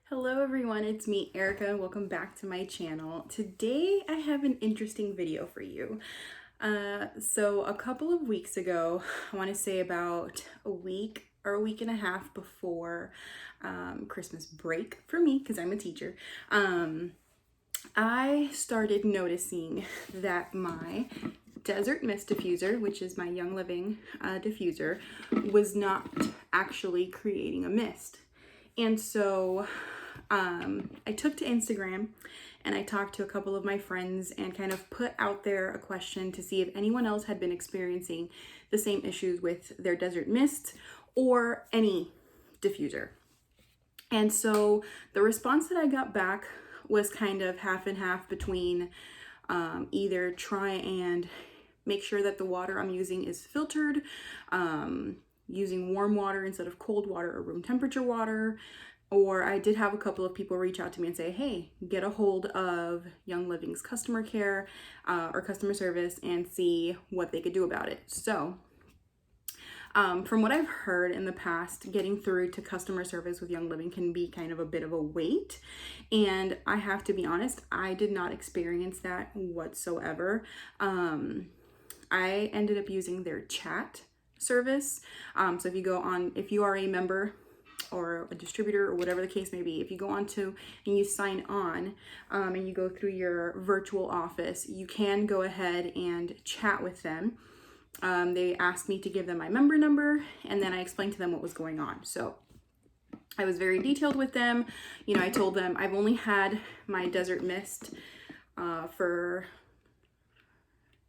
Hello everyone, it's me Erica and welcome back to my channel. Today I have an interesting video for you. So a couple of weeks ago, I want to say about a week or a week and a half before Christmas break for me, because I'm a teacher, I started noticing that my Desert Mist diffuser, which is my Young Living diffuser, was not actually creating a mist. And so I took to Instagram and I talked to a couple of my friends and kind of put out there a question to see if anyone else had been experiencing the same issues with their Desert Mist or any diffuser. And so the response that I got back was kind of half and half between either try and make sure that the water I'm using is filtered, using warm water instead of cold water or room temperature water. Or I did have a couple of people reach out to me and say, hey, get a hold of Young Living's customer care or customer service and see what they could do about it. So from what I've heard in the past, getting through to customer service with Young Living can be kind of a bit of a wait. And I have to be honest, I did not experience that whatsoever. I ended up using their chat service. So if you are a member or a distributor or whatever the case may be, if you go on to and you sign on and you go through your virtual office, you can go ahead and chat with them. They asked me to give them my member number and then I explained to them what was going on. So I was very detailed with them. I told them I've only had my Desert Mist for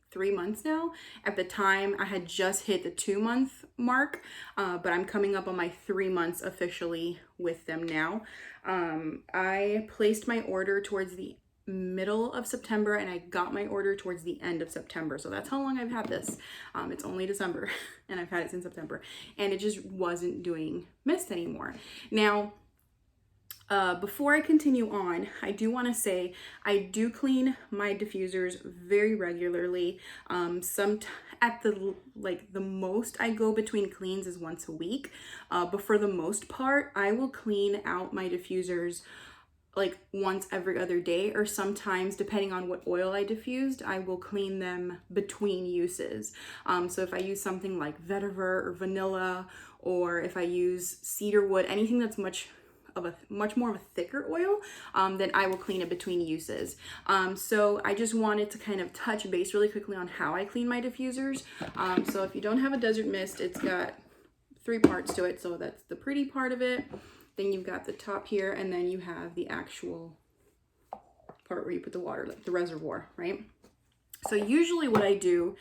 3 months now. At the time, I had just hit the 2-month mark, but I'm coming up on my 3 months officially with them now. I placed my order towards the middle of September and I got my order towards the end of September. So that's how long I've had this. It's only December and I've had it since September and it just wasn't doing mist anymore. Now, before I continue on, I do want to say I do clean my diffusers very regularly. The most I go between cleans is once a week. But for the most part, I will clean out my diffusers like once every other day, or sometimes depending on what oil I diffused, I will clean them between uses. So if I use something like vetiver or vanilla, or if I use cedar wood, anything that's much more of a thicker oil, then I will clean it between uses. So I just wanted to kind of touch base really quickly on how I clean my diffusers. So if you don't have a Desert Mist, it's got 3 parts to it. So that's the pretty part of it. Then you've got the top here, and then you have the actual part where you put the water, like the reservoir, right? So usually what I do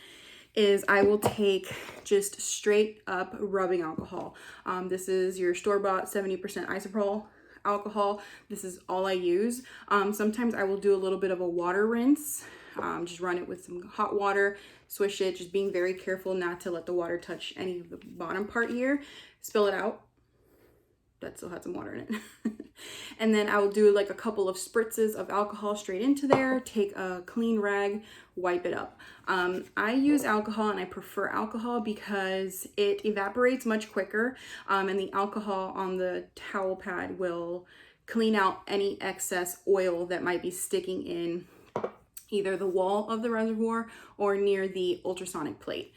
is I will take just straight up rubbing alcohol. This is your store-bought 70% isopropyl alcohol. This is all I use. Sometimes I will do a little bit of a water rinse. Just run it with some hot water, swish it, just being very careful not to let the water touch any of the bottom part here. Spill it out. That still had some water in it. And then I will do like a couple of spritzes of alcohol straight into there, take a clean rag, wipe it up. I use alcohol and I prefer alcohol because it evaporates much quicker, and the alcohol on the towel pad will clean out any excess oil that might be sticking in either the wall of the reservoir or near the ultrasonic plate.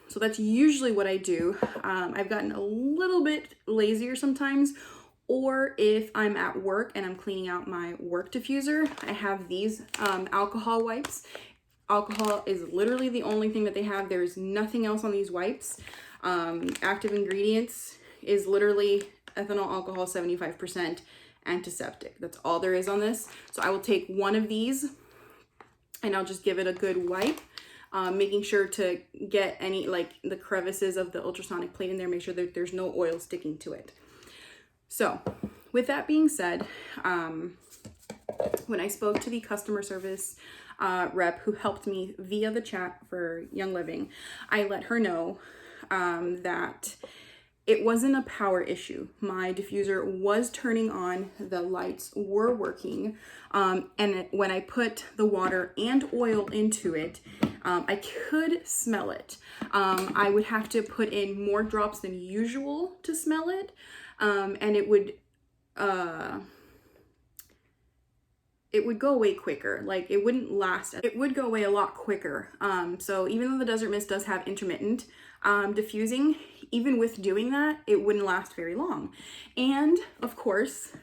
So that's usually what I do. I've gotten a little bit lazier sometimes, or if I'm at work and I'm cleaning out my work diffuser, I have these alcohol wipes. Alcohol is literally the only thing that they have. There's nothing else on these wipes. Active ingredients is literally ethanol alcohol, 75% antiseptic. That's all there is on this. So I will take one of these and I'll just give it a good wipe. Making sure to get any, like the crevices of the ultrasonic plate in there, make sure that there's no oil sticking to it. So with that being said, when I spoke to the customer service rep who helped me via the chat for Young Living, I let her know that it wasn't a power issue. My diffuser was turning on, the lights were working, and when I put the water and oil into it, I could smell it. I would have to put in more drops than usual to smell it, and it would it would go away quicker. Like it wouldn't last. It would go away a lot quicker. So even though the desert mist does have intermittent diffusing, even with doing that, it wouldn't last very long. And of course,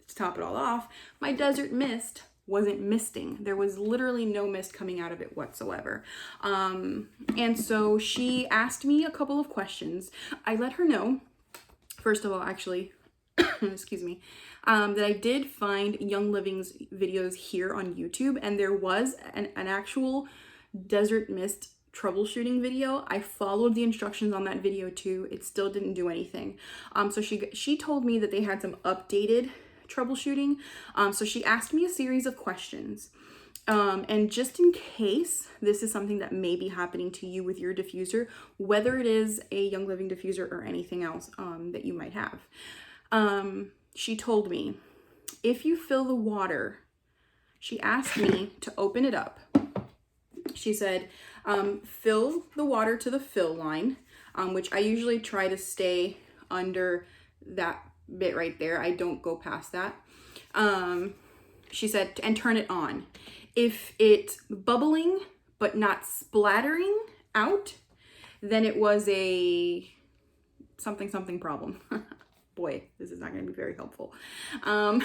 to top it all off, my desert mist wasn't misting. There was literally no mist coming out of it whatsoever. And so she asked me a couple of questions. I let her know, first of all, actually, excuse me, that I did find Young Living's videos here on YouTube, and there was an actual desert mist troubleshooting video. I followed the instructions on that video too. It still didn't do anything. So she told me that they had some updated troubleshooting. So she asked me a series of questions. And just in case this is something that may be happening to you with your diffuser, whether it is a Young Living diffuser or anything else that you might have, she told me, if you fill the water, she asked me to open it up. She said, fill the water to the fill line, which I usually try to stay under that bit right there. I don't go past that. She said, and turn it on. If it's bubbling but not splattering out, then it was a something problem. Boy, this is not going to be very helpful. But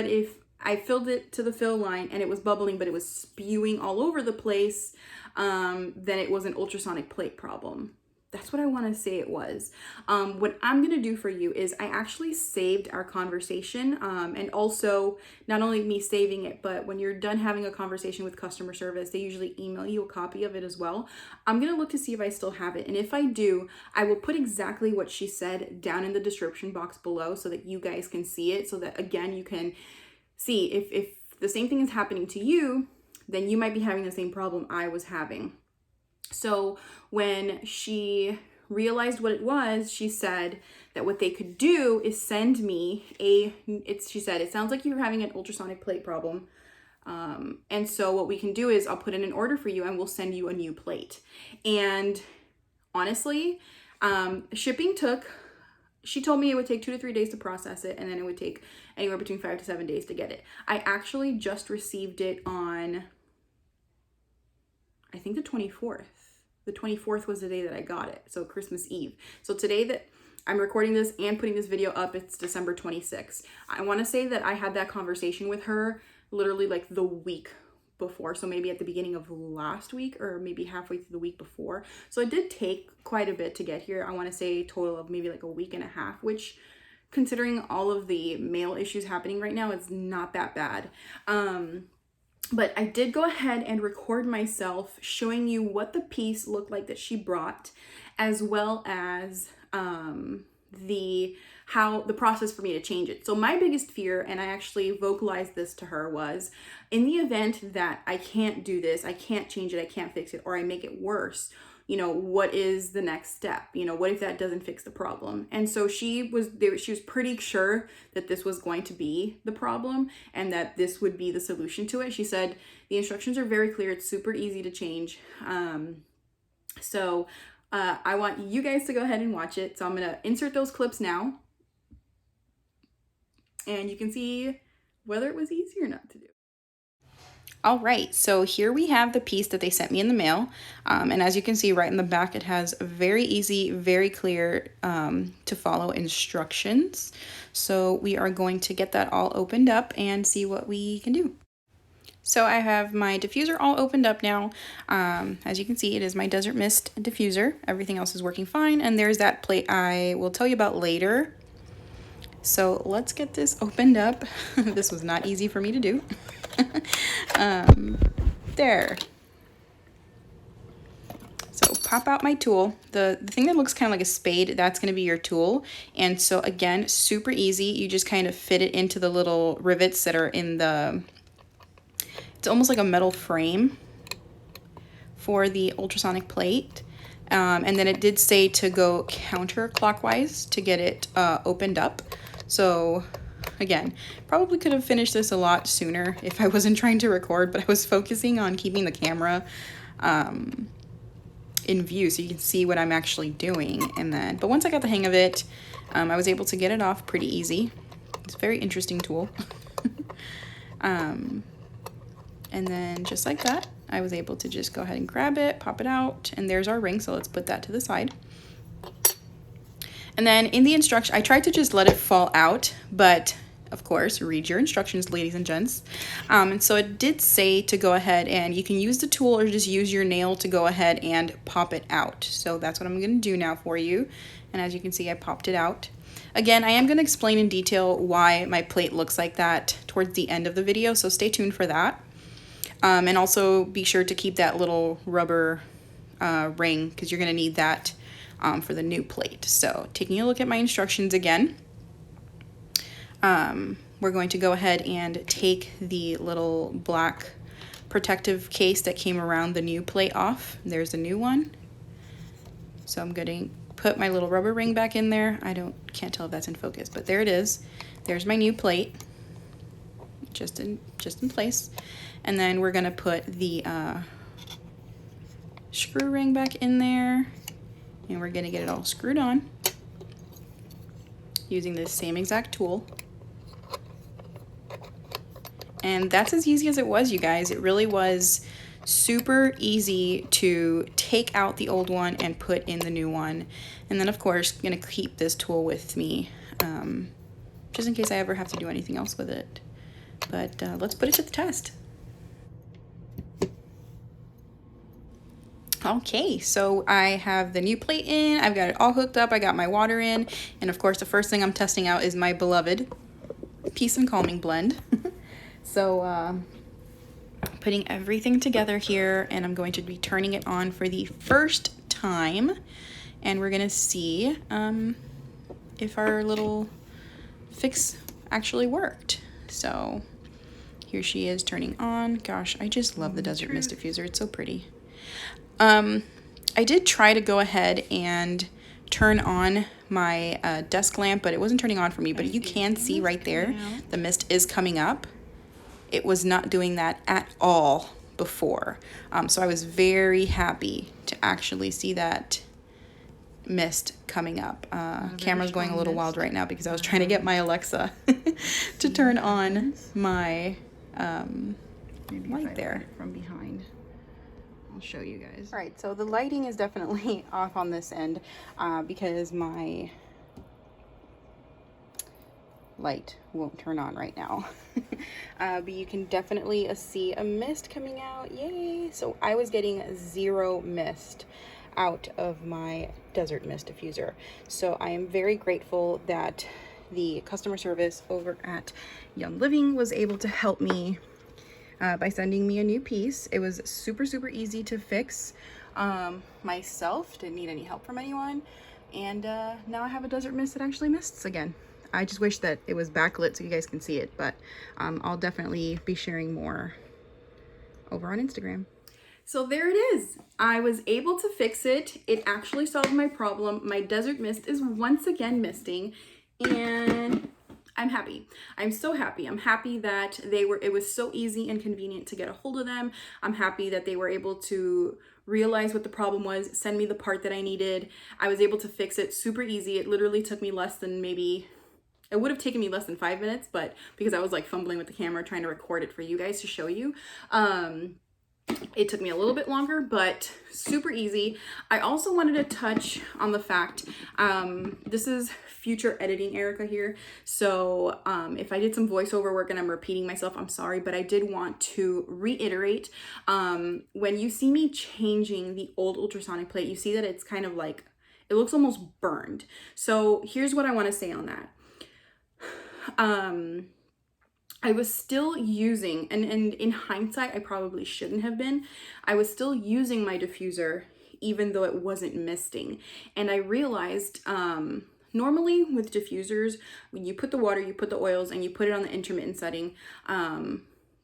if I filled it to the fill line and it was bubbling, but it was spewing all over the place, then it was an ultrasonic plate problem. That's what I want to say it was. What I'm going to do for you is I actually saved our conversation, and also not only me saving it, but when you're done having a conversation with customer service, they usually email you a copy of it as well. I'm going to look to see if I still have it. And if I do, I will put exactly what she said down in the description box below so that you guys can see it, so that again, you can see if the same thing is happening to you, then you might be having the same problem I was having. So when she realized what it was, she said that what they could do is send me she said, it sounds like you're having an ultrasonic plate problem. And so what we can do is I'll put in an order for you and we'll send you a new plate. And honestly, shipping she told me it would take 2 to 3 days to process it, and then it would take anywhere between 5 to 7 days to get it. I actually just received it on, I think, the 24th. The 24th was the day that I got it. So Christmas Eve. So today that I'm recording this and putting this video up, it's December 26th. I want to say that I had that conversation with her literally like the week before. So maybe at the beginning of last week or maybe halfway through the week before. So it did take quite a bit to get here. I want to say a total of maybe like a week and a half, which considering all of the mail issues happening right now, it's not that bad. But I did go ahead and record myself showing you what the piece looked like that she brought, as well as the process for me to change it. So my biggest fear, and I actually vocalized this to her, was in the event that I can't do this, I can't change it, I can't fix it, or I make it worse, what is the next step? What if that doesn't fix the problem? And so she was pretty sure that this was going to be the problem and that this would be the solution to it. She said, the instructions are very clear. It's super easy to change. So I want you guys to go ahead and watch it. So I'm going to insert those clips now, and you can see whether it was easy or not to do. All right, so here we have the piece that they sent me in the mail. And as you can see right in the back, it has very easy, very clear to follow instructions. So we are going to get that all opened up and see what we can do. So I have my diffuser all opened up now. As you can see, it is my Desert Mist diffuser. Everything else is working fine. And there's that plate I will tell you about later. So let's get this opened up. This was not easy for me to do. There. So pop out my tool. The thing that looks kind of like a spade, that's going to be your tool. And so again, super easy. You just kind of fit it into the little rivets that are in it's almost like a metal frame for the ultrasonic plate. And then it did say to go counterclockwise to get it opened up. So again, probably could have finished this a lot sooner if I wasn't trying to record, but I was focusing on keeping the camera in view so you can see what I'm actually doing. And then, but once I got the hang of it, I was able to get it off pretty easy. It's a very interesting tool. And then just like that, I was able to just go ahead and grab it, pop it out, and there's our ring. So let's put that to the side. And then in the instruction, I tried to just let it fall out, but of course, read your instructions, ladies and gents. And so it did say to go ahead and you can use the tool or just use your nail to go ahead and pop it out. So that's what I'm going to do now for you. And as you can see, I popped it out. Again, I am going to explain in detail why my plate looks like that towards the end of the video, so stay tuned for that. And also be sure to keep that little rubber ring because you're going to need that for the new plate. So taking a look at my instructions again. We're going to go ahead and take the little black protective case that came around the new plate off. There's a new one. So I'm going to put my little rubber ring back in there. Can't tell if that's in focus, but there it is. There's my new plate, just in place. And then we're going to put the screw ring back in there, and we're going to get it all screwed on using this same exact tool. And that's as easy as it was, you guys. It really was super easy to take out the old one and put in the new one. And then, of course, I'm going to keep this tool with me just in case I ever have to do anything else with it. But let's put it to the test. Okay, so I have the new plate in. I've got it all hooked up. I got my water in. And, of course, the first thing I'm testing out is my beloved Peace and Calming blend. So putting everything together here, and I'm going to be turning it on for the first time, and we're gonna see if our little fix actually worked. So here she is turning on. Gosh, I just love the Desert Mist Diffuser. It's so pretty. I did try to go ahead and turn on my desk lamp, but it wasn't turning on for me. But you can see right there, the mist is coming up. It was not doing that at all before. So I was very happy to actually see that mist coming up. Camera's going a little wild right now because I was trying to get my Alexa to turn on my light there from behind. I'll show you guys. All right, so the lighting is definitely off on this end because my light won't turn on right now. But you can definitely see a mist coming out. Yay! So I was getting zero mist out of my Desert Mist Diffuser. So I am very grateful that the customer service over at Young Living was able to help me by sending me a new piece. It was super easy to fix myself. Didn't need any help from anyone. And now I have a Desert Mist that actually mists again. I just wish that it was backlit so you guys can see it, but I'll definitely be sharing more over on Instagram. So there it is. I was able to fix it. It actually solved my problem. My Desert Mist is once again misting, and I'm happy. I'm so happy. I'm happy that it was so easy and convenient to get a hold of them. I'm happy that they were able to realize what the problem was, send me the part that I needed. I was able to fix it super easy. It literally took me it would have taken me less than 5 minutes, but because I was like fumbling with the camera trying to record it for you guys to show you, it took me a little bit longer, but super easy. I also wanted to touch on the fact, this is future editing Erica here. So if I did some voiceover work and I'm repeating myself, I'm sorry, but I did want to reiterate, when you see me changing the old ultrasonic plate, you see that it's kind of like, it looks almost burned. So here's what I want to say on that. I was still using, and in hindsight, I probably shouldn't have been, I was still using my diffuser even though it wasn't misting. And I realized, normally with diffusers, when you put the water, you put the oils, and you put it on the intermittent setting,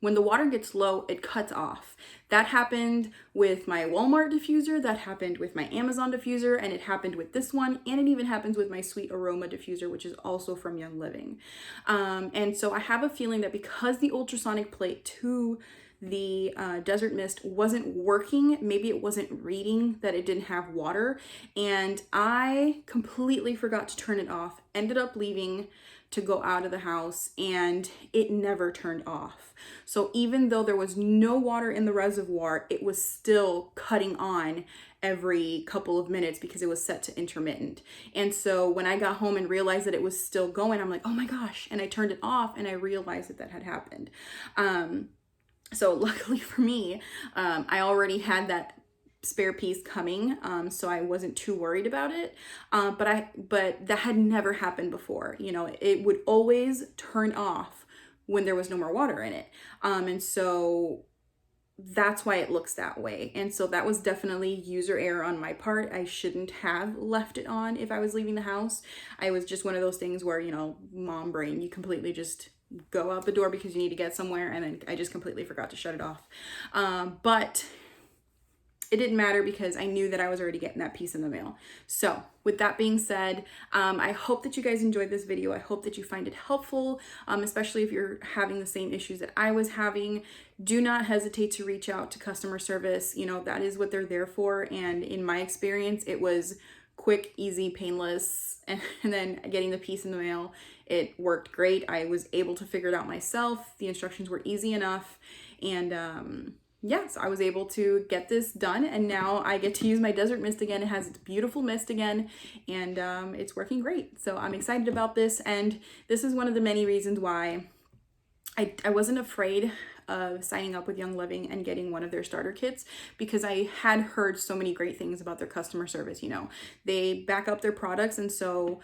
when the water gets low, it cuts off. That happened with my Walmart diffuser, that happened with my Amazon diffuser, and it happened with this one, and it even happens with my Sweet Aroma diffuser, which is also from Young Living. And so I have a feeling that because the ultrasonic plate to the Desert Mist wasn't working. Maybe it wasn't reading that it didn't have water, and I completely forgot to turn it off. Ended up leaving to go out of the house, and it never turned off. So even though there was no water in the reservoir, it was still cutting on every couple of minutes because it was set to intermittent. And so when I got home and realized that it was still going, I'm like, oh my gosh. And I turned it off, and I realized that that had happened. So luckily for me, I already had that spare piece coming, so I wasn't too worried about it. But that had never happened before. You know, it would always turn off when there was no more water in it. And so that's why it looks that way. And so that was definitely user error on my part. I shouldn't have left it on if I was leaving the house. I was just one of those things where, you know, mom brain, you completely just go out the door because you need to get somewhere, and then I just completely forgot to shut it off. But it didn't matter because I knew that I was already getting that piece in the mail. So with that being said, I hope that you guys enjoyed this video. I hope that you find it helpful, especially if you're having the same issues that I was having. Do not hesitate to reach out to customer service. You know, that is what they're there for. And in my experience, it was quick, easy, painless. And then getting the piece in the mail, it worked great. I was able to figure it out myself. The instructions were easy enough. And yeah, so I was able to get this done, and now I get to use my Desert Mist again. It has its beautiful mist again, and it's working great. So I'm excited about this, and this is one of the many reasons why I wasn't afraid of signing up with Young Living and getting one of their starter kits, because I had heard so many great things about their customer service. You know, they back up their products, and so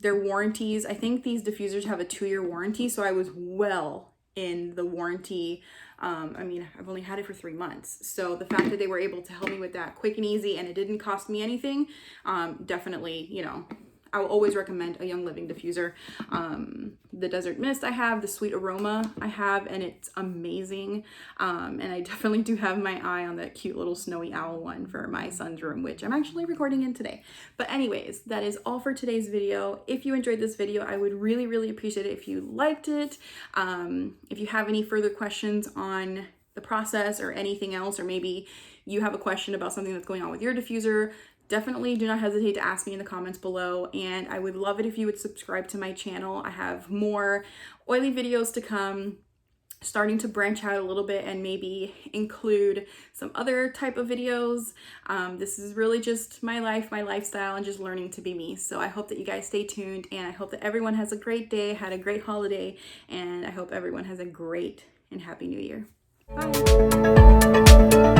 their warranties, I think these diffusers have a 2-year warranty, so I was well in the warranty. I mean, I've only had it for 3 months. So the fact that they were able to help me with that quick and easy, and it didn't cost me anything, definitely, you know, I will always recommend a Young Living diffuser. The Desert Mist I have, the Sweet Aroma I have, and it's amazing. And I definitely do have my eye on that cute little snowy owl one for my son's room, which I'm actually recording in today. But anyways, that is all for today's video. If you enjoyed this video, I would really, really appreciate it if you liked it. If you have any further questions on the process or anything else, or maybe you have a question about something that's going on with your diffuser, definitely do not hesitate to ask me in the comments below, and I would love it if you would subscribe to my channel. I have more oily videos to come, starting to branch out a little bit and maybe include some other type of videos. This is really just my life, my lifestyle, and just learning to be me. So I hope that you guys stay tuned, and I hope that everyone has a great day, had a great holiday, and I hope everyone has a great and happy new year. Bye.